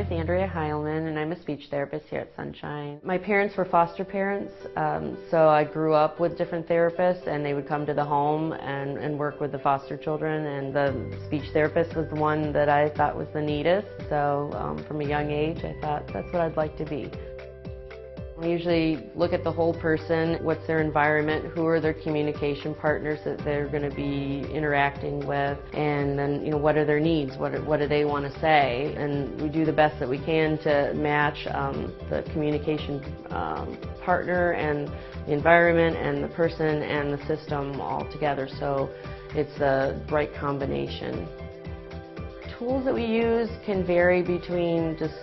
is Andrea Heilman, and I'm a speech therapist here at Sunshine. My parents were foster parents, so I grew up with different therapists, and they would come to the home and work with the foster children, and the speech therapist was the one that I thought was the neatest. So from a young age, I thought that's what I'd like to be. We usually look at the whole person, what's their environment, who are their communication partners that they're going to be interacting with, and then what are their needs, what do they want to say, and we do the best that we can to match the communication partner and the environment and the person and the system all together, so it's the right combination. Tools that we use can vary between just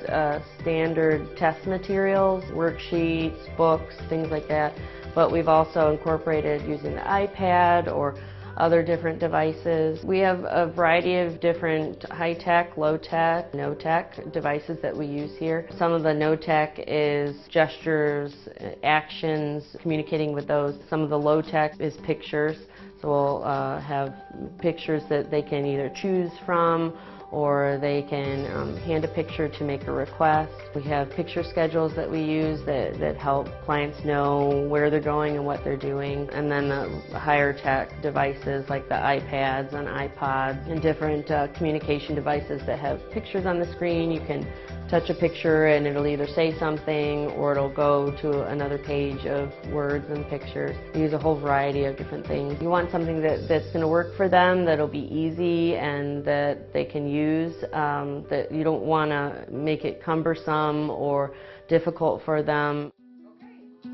standard test materials, worksheets, books, things like that, but we've also incorporated using the iPad or other different devices. We have a variety of different high-tech, low-tech, no-tech devices that we use here. Some of the no-tech is gestures, actions, communicating with those. Some of the low-tech is pictures, so we'll have pictures that they can either choose from, or they can hand a picture to make a request. We have picture schedules that we use that help clients know where they're going and what they're doing. And then the higher tech devices like the iPads and iPods and different communication devices that have pictures on the screen. You can touch a picture and it'll either say something or it'll go to another page of words and pictures. We use a whole variety of different things. You want something that's going to work for them, that'll be easy and that they can use, that you don't want to make it cumbersome or difficult for them.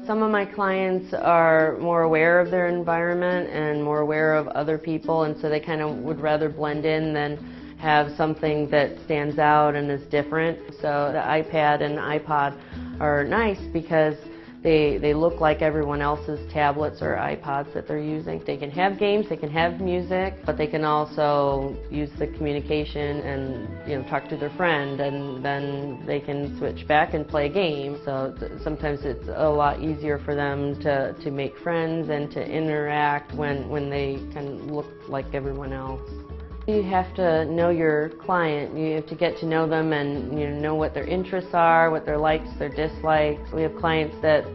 Some of my clients are more aware of their environment and more aware of other people, and so they kind of would rather blend in than have something that stands out and is different. So the iPad and iPod are nice because they look like everyone else's tablets or iPods that they're using. They can have games, they can have music, but they can also use the communication and talk to their friend, and then they can switch back and play a game. So sometimes it's a lot easier for them to make friends and to interact when they can look like everyone else. You have to know your client. You have to get to know them and know what their interests are, what their likes, their dislikes. We have clients that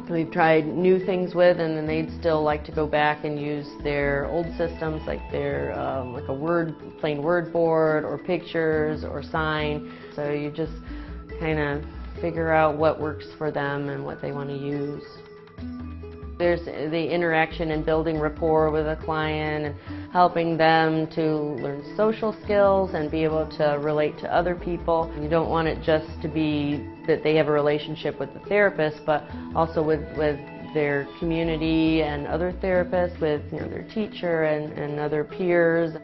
we've tried new things with, and then they'd still like to go back and use their old systems, like their like a plain word board or pictures or sign. So you just kind of figure out what works for them and what they want to use. There's the interaction and building rapport with a client and helping them to learn social skills and be able to relate to other people. You don't want it just to be that they have a relationship with the therapist, but also with their community and other therapists, with their teacher and other peers.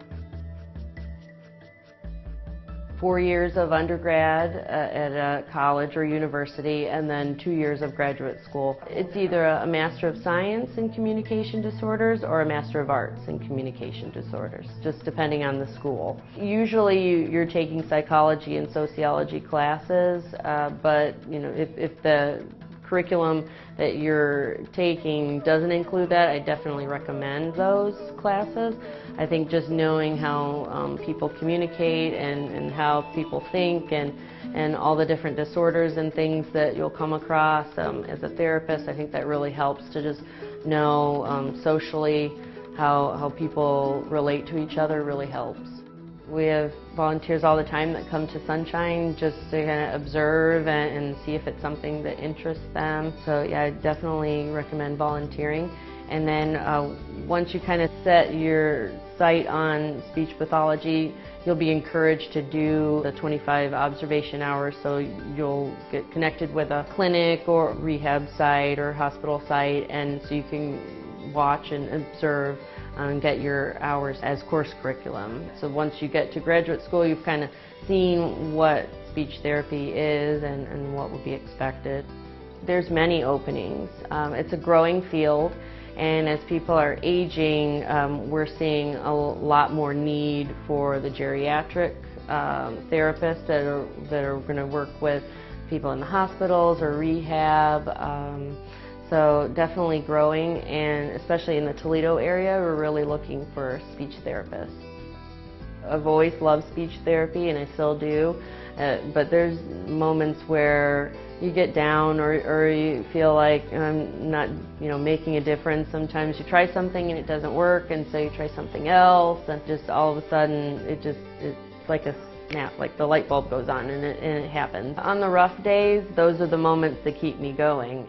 4 years of undergrad at a college or university, and then 2 years of graduate school. It's either a Master of Science in Communication Disorders or a Master of Arts in Communication Disorders, just depending on the school. Usually you're taking psychology and sociology classes, but if the curriculum that you're taking doesn't include that, I definitely recommend those classes. I think just knowing how people communicate and how people think and all the different disorders and things that you'll come across as a therapist, I think that really helps to just know socially how people relate to each other really helps. We have volunteers all the time that come to Sunshine just to kind of observe and see if it's something that interests them. So yeah, I definitely recommend volunteering. And then once you kind of set your sight on speech pathology, you'll be encouraged to do the 25 observation hours, so you'll get connected with a clinic or rehab site or hospital site, and so you can watch and observe and get your hours as course curriculum. So once you get to graduate school, you've kind of seen what speech therapy is and what will be expected. There's many openings. It's a growing field, and as people are aging, we're seeing a lot more need for the geriatric therapists that are going to work with people in the hospitals or rehab. So definitely growing, and especially in the Toledo area, we're really looking for speech therapists. I've always loved speech therapy, and I still do. But there's moments where you get down, or you feel like I'm not, making a difference. Sometimes you try something and it doesn't work, and so you try something else, and just all of a sudden it's like a snap, like the light bulb goes on, and it happens. On the rough days, those are the moments that keep me going.